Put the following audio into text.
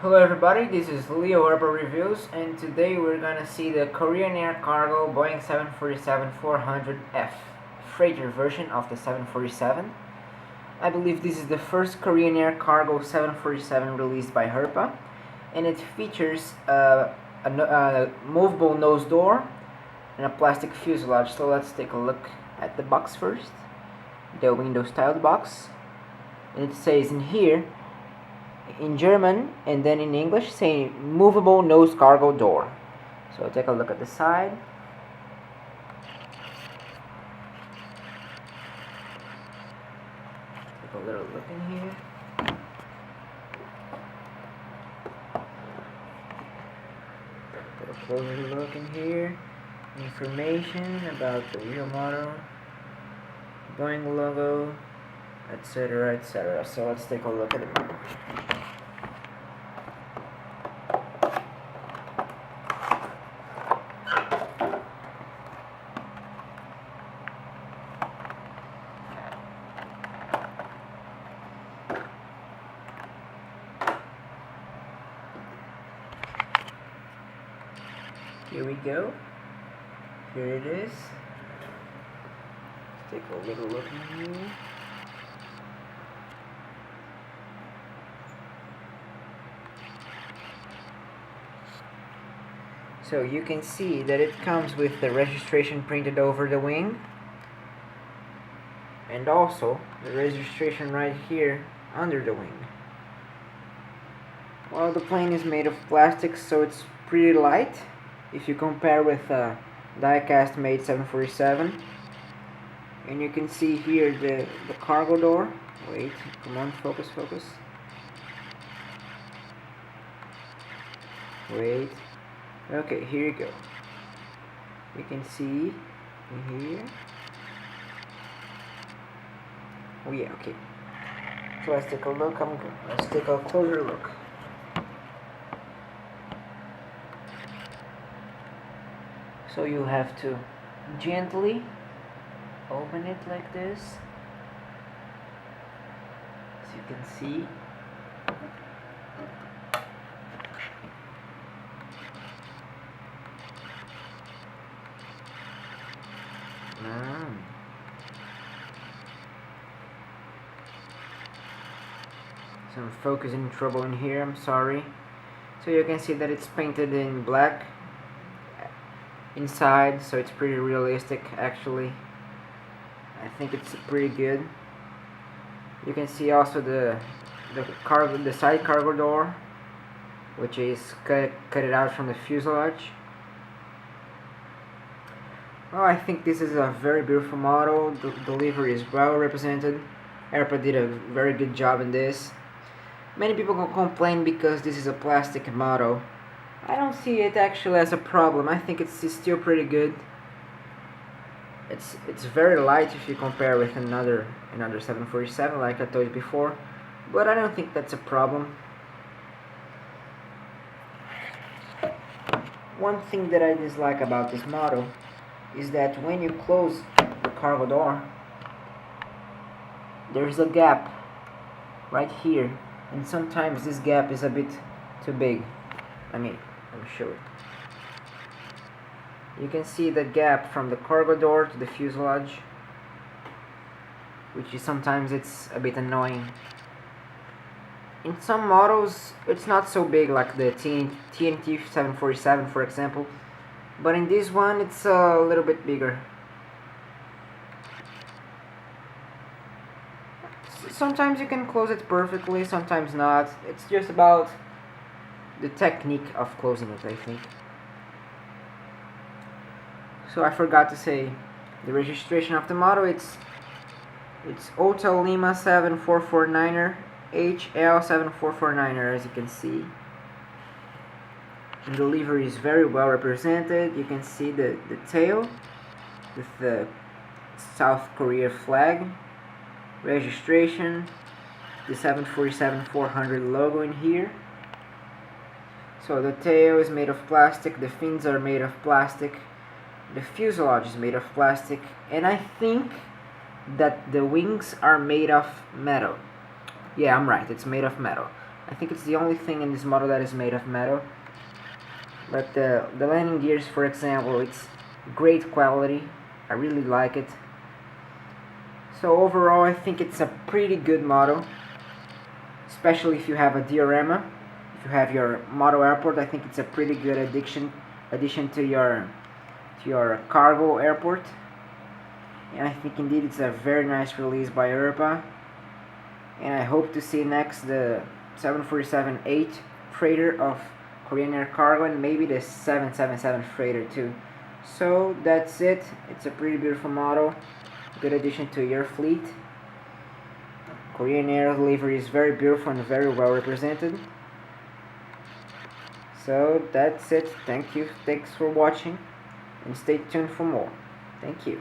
Hello everybody, this is Leo HERPA Reviews, and today we're gonna see the Korean Air Cargo Boeing 747-400F freighter version of the 747. I believe this is the first Korean Air Cargo 747 released by HERPA, and it features a movable nose door and a plastic fuselage. So let's take a look at the box first, the window styled box, and it says in here in German and then in English saying movable nose cargo door. So take a look at the side. Take a little look in here. Take a closer look in here. Information about the wheel model, Boeing logo, etc, etc. So let's take a look at it now. Here we go. Here it is. Let's take a little look in here. So you can see that it comes with the registration printed over the wing, and also the registration right here under the wing. Well, the plane is made of plastic, so it's pretty light if you compare with a die-cast made 747. And you can see here the cargo door. Wait, come on, focus. Wait. Okay, here you go. You can see in here. Oh yeah, okay. So let's take a look. Let's take a closer look. So you have to gently open it like this, as you can see. Some focusing trouble in here, I'm sorry. So you can see that it's painted in black inside, so it's pretty realistic actually. I think it's pretty good. You can see also the side cargo door, which is cut it out from the fuselage. Well, I think this is a very beautiful model. The delivery is well represented. HERPA did a very good job in this. Many people can complain because this is a plastic model. I don't see it actually as a problem. I think it's still pretty good. It's very light if you compare with another 747, like I told you before, but I don't think that's a problem. One thing that I dislike about this model is that when you close the cargo door, there's a gap right here, and sometimes this gap is a bit too big. Let me show it. You can see the gap from the cargo door to the fuselage, which is sometimes it's a bit annoying. In some models it's not so big, like the TNT 747 for example, but in this one it's a little bit bigger. Sometimes you can close it perfectly, sometimes not. It's just about the technique of closing it, I think. So I forgot to say the registration of the model. It's Hotel Lima 7449er, HL7449er, as you can see. And the livery is very well represented. You can see the tail with the South Korea flag, registration, the 747-400 logo in here. So the tail is made of plastic, the fins are made of plastic, the fuselage is made of plastic, and I think that the wings are made of metal. Yeah, I'm right, it's made of metal. I think it's the only thing in this model that is made of metal. But the landing gears, for example, it's great quality. I really like it. So overall, I think it's a pretty good model, especially if you have a diorama. If you have your model airport, I think it's a pretty good addition to your cargo airport. And I think indeed it's a very nice release by HERPA. And I hope to see next the 747-8 freighter of Korean Air Cargo, and maybe the 777 freighter too. So that's it. It's a pretty beautiful model, good addition to your fleet. Korean Air livery is very beautiful and very well represented. So that's it. Thank you. Thanks for watching, and stay tuned for more. Thank you.